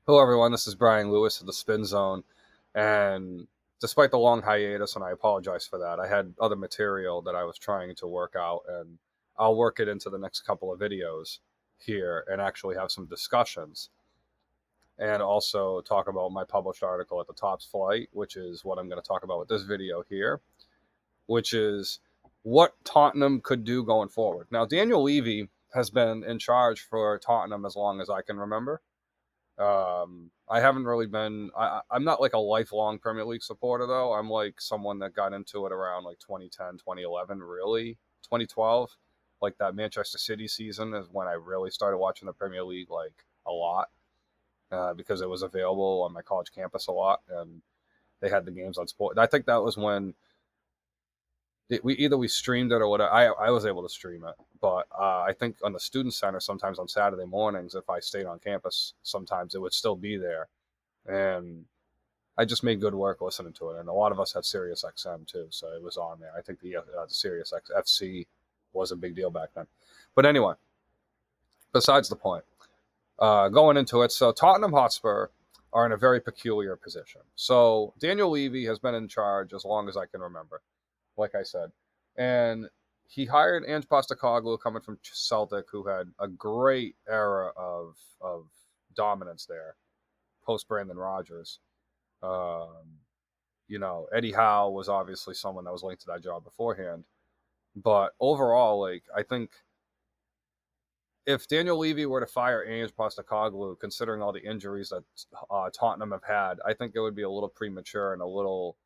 Hello, everyone. This is Brian Lewis of the Spin Zone. And despite the long hiatus, and I apologize for that, I had other material that I was trying to work out, and I'll work it into the next couple of videos here and actually have some discussions and also talk about my published article at the Top Flight, which is what I'm going to talk about with this video here, which is what Tottenham could do going forward. Now, Daniel Levy has been in charge for Tottenham as long as I can remember. I haven't really been. I'm not like a lifelong Premier League supporter though. I'm like someone that got into it around like 2010, 2011, really 2012. Like that Manchester City season is when I really started watching the Premier League like a lot because it was available on my college campus a lot, and they had the games on sport. I think that was when we streamed it or whatever. I was able to stream it, but I think on the student center sometimes on Saturday mornings, if I stayed on campus, sometimes it would still be there, and I just made good work listening to it. And a lot of us had Sirius XM too, so it was on there. I think the Sirius FC was a big deal back then. But anyway, besides the point, going into it, so Tottenham Hotspur are in a very peculiar position. So Daniel Levy has been in charge as long as I can remember, like I said. And he hired Ange Postecoglu coming from Celtic, who had a great era of dominance there, post Brandon Rodgers. Eddie Howe was obviously someone that was linked to that job beforehand. But overall, like, I think if Daniel Levy were to fire Ange Postecoglu, considering all the injuries that Tottenham have had, I think it would be a little premature and a little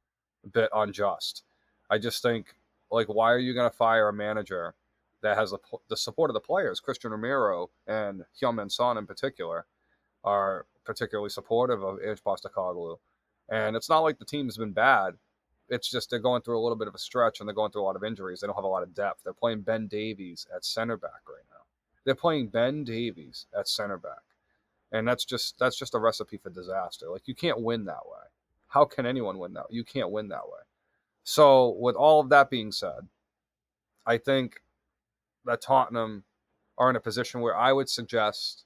bit unjust. I just think, like, why are you going to fire a manager that has the support of the players? Christian Romero and Heung-min Son in particular are particularly supportive of Ange Postecoglu. And it's not like the team has been bad. It's just they're going through a little bit of a stretch, and they're going through a lot of injuries. They don't have a lot of depth. They're playing Ben Davies at center back right now. They're playing Ben Davies at center back. And that's just a recipe for disaster. Like, you can't win that way. How can anyone win that way? You can't win that way. So, with all of that being said, I think that Tottenham are in a position where I would suggest,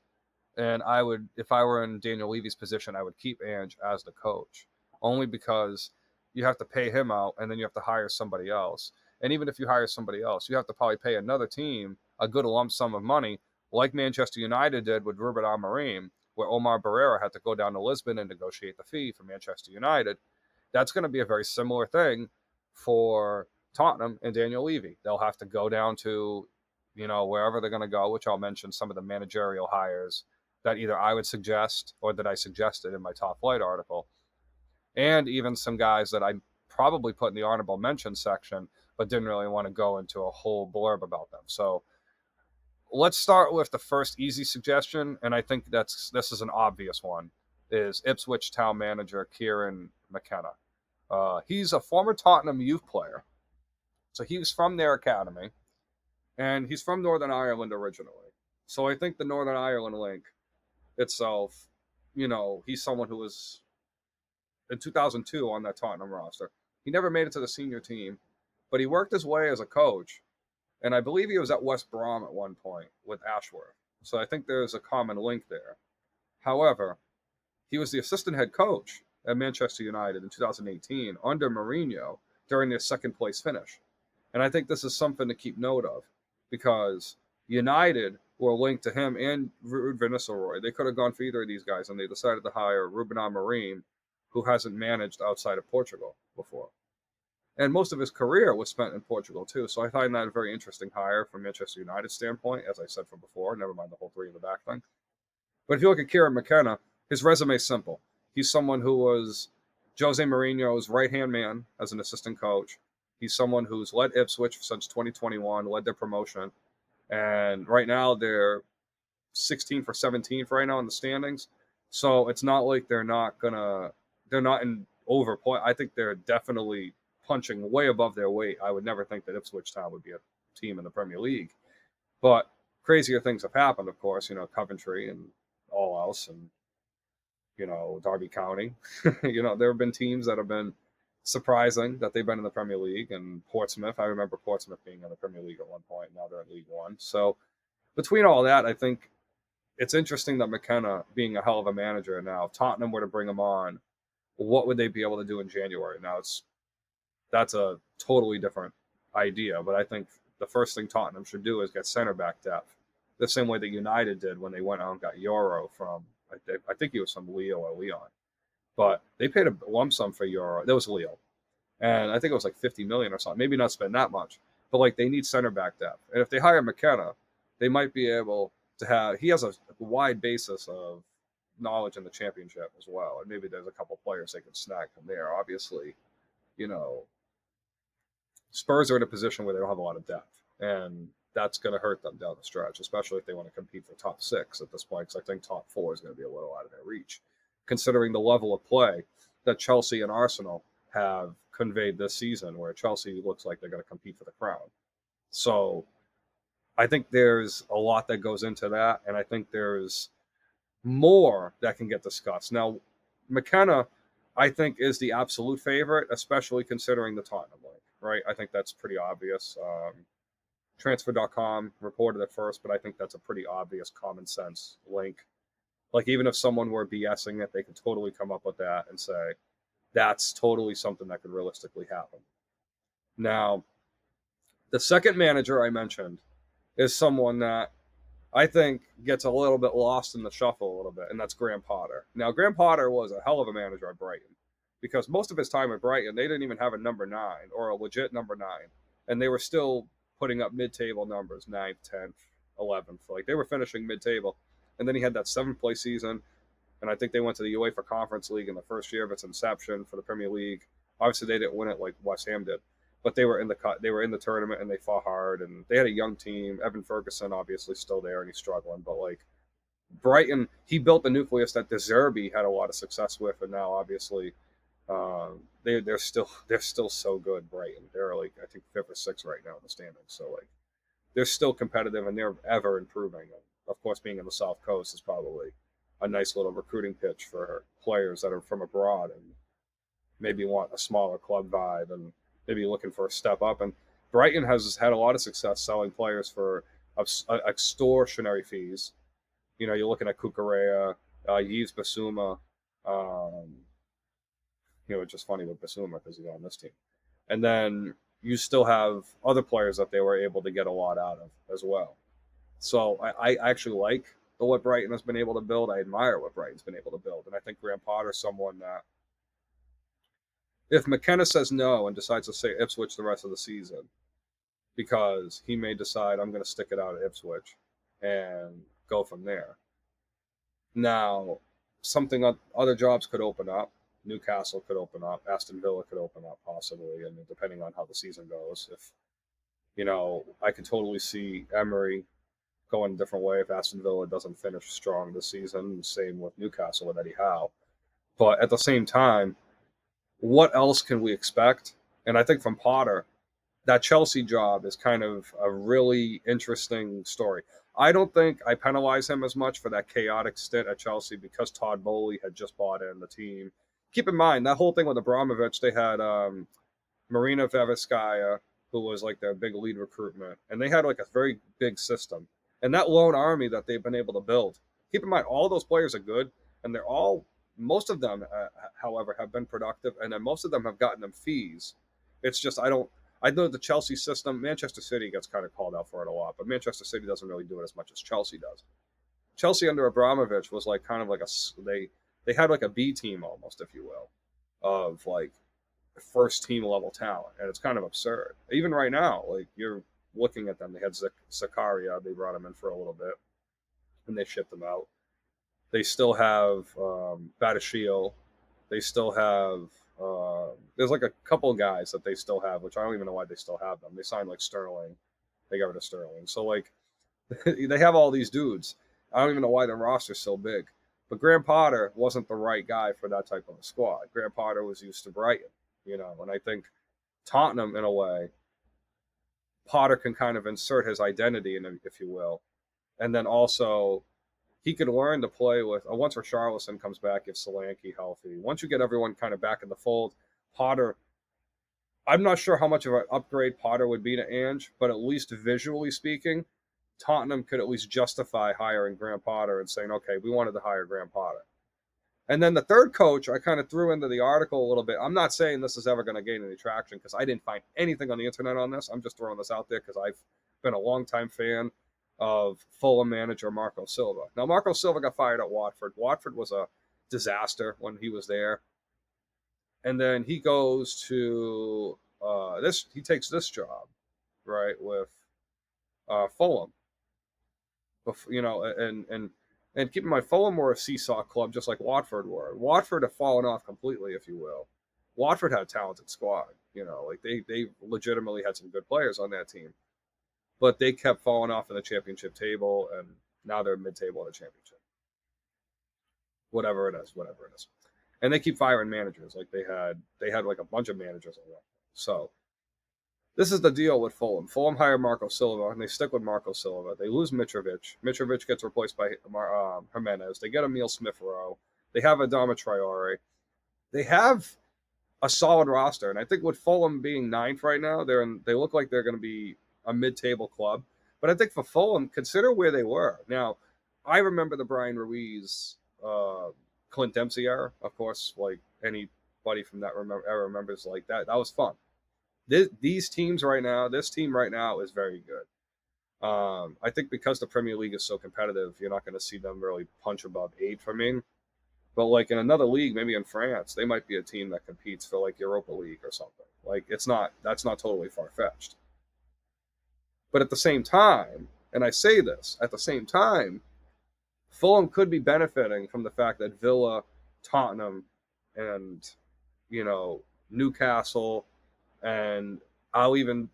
and I would, if I were in Daniel Levy's position, I would keep Ange as the coach, only because you have to pay him out, and then you have to hire somebody else. And even if you hire somebody else, you have to probably pay another team a good lump sum of money, like Manchester United did with Ruben Amorim, where Omar Barrera had to go down to Lisbon and negotiate the fee for Manchester United. That's going to be a very similar thing for Tottenham and Daniel Levy. They'll have to go down to, wherever they're going to go, which I'll mention some of the managerial hires that either I would suggest or that I suggested in my Top Flight article, and even some guys that I probably put in the honorable mention section, but didn't really want to go into a whole blurb about them. So let's start with the first easy suggestion, and I think this is an obvious one, is Ipswich Town manager Kieran McKenna. He's a former Tottenham youth player. So he was from their academy, and he's from Northern Ireland originally. So I think the Northern Ireland link itself, he's someone who was in 2002 on that Tottenham roster. He never made it to the senior team, but he worked his way as a coach, and I believe he was at West Brom at one point with Ashworth. So I think there's a common link there. However, he was the assistant head coach at Manchester United in 2018 under Mourinho during their second place finish. And I think this is something to keep note of, because United were linked to him and Ruud van Nistelrooy. They could have gone for either of these guys, and they decided to hire Ruben Amorim, who hasn't managed outside of Portugal before. And most of his career was spent in Portugal too. So I find that a very interesting hire from Manchester United's standpoint, as I said from before, never mind the whole three in the back thing. But if you look at Kieran McKenna, his resume is simple. He's someone who was Jose Mourinho's right-hand man as an assistant coach. He's someone who's led Ipswich since 2021, led their promotion. And right now they're 16th or 17th right now in the standings. So it's not like they're not in overpoint. I think they're definitely punching way above their weight. I would never think that Ipswich Town would be a team in the Premier League. But crazier things have happened, of course, Coventry and all else, and, Derby County. There have been teams that have been surprising that they've been in the Premier League, and Portsmouth. I remember Portsmouth being in the Premier League at one point. Now they're in League One. So between all that, I think it's interesting that McKenna, being a hell of a manager now, if Tottenham were to bring him on, what would they be able to do in January? Now, that's a totally different idea, but I think the first thing Tottenham should do is get center back depth, the same way that United did when they went out and got Euro from, I think he was from Leo or Leon, but they paid a lump sum for Euro. That was Leo, and I think it was like 50 million or something. Maybe not spend that much, but like they need center back depth, and if they hire McKenna, they might be able to have. He has a wide basis of knowledge in the championship as well, and maybe there's a couple players they can snag from there. Obviously, you know, Spurs are in a position where they don't have a lot of depth, and that's going to hurt them down the stretch, especially if they want to compete for top six at this point, because I think top four is going to be a little out of their reach, considering the level of play that Chelsea and Arsenal have conveyed this season, where Chelsea looks like they're going to compete for the crown. So I think there's a lot that goes into that, and I think there's more that can get discussed. Now, McKenna, I think, is the absolute favorite, especially considering the Tottenham link, right? I think that's pretty obvious. Transfer.com reported it first, but I think that's a pretty obvious common sense link. Like, even if someone were BSing it, they could totally come up with that and say, that's totally something that could realistically happen. Now, the second manager I mentioned is someone that I think gets a little bit lost in the shuffle a little bit, and that's Graham Potter. Now, Graham Potter was a hell of a manager at Brighton, because most of his time at Brighton, they didn't even have a number 9 or a legit number 9, and they were still putting up mid-table numbers, 9th, 10th, 11th. Like, they were finishing mid-table, and then he had that 7th-place season, and I think they went to the UEFA Conference League in the first year of its inception for the Premier League. Obviously, they didn't win it like West Ham did, but they were in the tournament, and they fought hard, and they had a young team. Evan Ferguson obviously still there, and he's struggling, but like Brighton, he built the nucleus that De Zerbi had a lot of success with, and now obviously they're still so good. Brighton, they're like, I think 5th or 6th right now in the standings, so like they're still competitive, and they're ever improving. And of course, being in the South Coast is probably a nice little recruiting pitch for players that are from abroad and maybe want a smaller club vibe and maybe looking for a step up. And Brighton has had a lot of success selling players for extortionary fees. You know, you're looking at Kukurea, Yves Bissouma. It's just funny with Bissouma because he's on this team. And then you still have other players that they were able to get a lot out of as well. So I actually like what Brighton has been able to build. I admire what Brighton's been able to build. And I think Graham Potter's someone that, if McKenna says no and decides to stay at Ipswich the rest of the season, because he may decide, I'm going to stick it out at Ipswich and go from there. Now, other jobs could open up. Newcastle could open up. Aston Villa could open up possibly, and depending on how the season goes. If, I could totally see Emery going a different way if Aston Villa doesn't finish strong this season. Same with Newcastle with Eddie Howe. But at the same time, what else can we expect? And I think from Potter, that Chelsea job is kind of a really interesting story. I don't think I penalize him as much for that chaotic stint at Chelsea because Todd Bowley had just bought in the team. Keep in mind, that whole thing with Abramovich, they had Marina Veverskaya, who was like their big lead recruitment, and they had like a very big system. And that lone army that they've been able to build, keep in mind, all those players are good, and most of them, however, have been productive, and then most of them have gotten them fees. It's just, I know the Chelsea system, Manchester City gets kind of called out for it a lot, but Manchester City doesn't really do it as much as Chelsea does. Chelsea under Abramovich was like kind of like they had like a B team almost, if you will, of like first team level talent, and it's kind of absurd. Even right now, like you're looking at them, they had Zakaria, they brought him in for a little bit, and they shipped him out. They still have Badashil. They still have there's like a couple guys that they still have, which I don't even know why they still have them. They signed like Sterling. They got rid of Sterling. So like they have all these dudes. I don't even know why their roster's so big. But Graham Potter wasn't the right guy for that type of a squad. Graham Potter was used to Brighton, and I think Tottenham, in a way, Potter can kind of insert his identity in it, if you will. And then also, he could learn to play with, once Richarlison comes back, if Solanke healthy. Once you get everyone kind of back in the fold, Potter, I'm not sure how much of an upgrade Potter would be to Ange, but at least visually speaking, Tottenham could at least justify hiring Graham Potter and saying, okay, we wanted to hire Graham Potter. And then the third coach, I kind of threw into the article a little bit. I'm not saying this is ever going to gain any traction because I didn't find anything on the internet on this. I'm just throwing this out there because I've been a longtime fan of Fulham manager Marco Silva. Now, Marco Silva got fired at Watford. Watford was a disaster when he was there. And then he goes to he takes this job, right, with Fulham. You know, and keep in mind, Fulham were a seesaw club just like Watford were. Watford have fallen off completely, if you will. Watford had a talented squad. You know, like they legitimately had some good players on that team, but they kept falling off in the championship table, and now they're mid-table in the championship. Whatever it is. And they keep firing managers. Like they had like a bunch of managers on that. So this is the deal with Fulham. Fulham hired Marco Silva, and they stick with Marco Silva. They lose Mitrovic. Mitrovic gets replaced by Jimenez. They get Emile Smith-Rowe. They have Adama Traore. They have a solid roster, and I think with Fulham being ninth right now, they look like they're going to be a mid-table club. But I think for Fulham, consider where they were. Now, I remember the Bryan Ruiz, Clint Dempsey era, of course. Like anybody from that era remembers, like that. That was fun. These teams right now, this team right now is very good. I think because the Premier League is so competitive, you're not going to see them really punch above 8 for me. But like in another league, maybe in France, they might be a team that competes for like Europa League or something. Like that's not totally far-fetched. But at the same time, and I say this, at the same time, Fulham could be benefiting from the fact that Villa, Tottenham, and, you know, Newcastle, and I'll even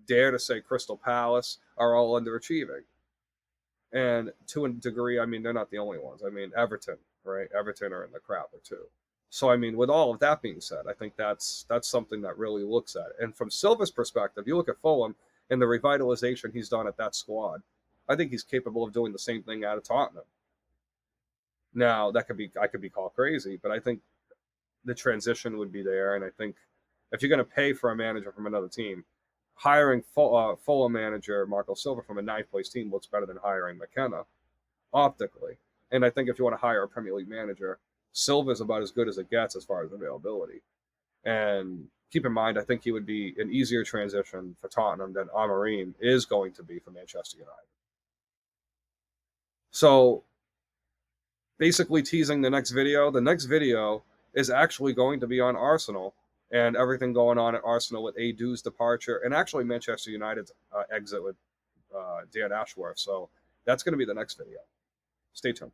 dare to say Crystal Palace are all underachieving. And to a degree, I mean, they're not the only ones. I mean, Everton, right? Everton are in the crapper too. So, I mean, with all of that being said, I think that's something that really looks at it. And from Silva's perspective, you look at Fulham and the revitalization he's done at that squad. I think he's capable of doing the same thing out of Tottenham. Now, I could be called crazy, but I think the transition would be there. And I think if you're going to pay for a manager from another team, hiring Fulham manager Marco Silva from a ninth place team looks better than hiring McKenna optically. And I think if you want to hire a Premier League manager, Silva is about as good as it gets as far as availability. And keep in mind, I think he would be an easier transition for Tottenham than Amorim is going to be for Manchester United. So basically teasing the next video. The next video is actually going to be on Arsenal and everything going on at Arsenal with Adu's departure and actually Manchester United's exit with Dan Ashworth. So that's going to be the next video. Stay tuned.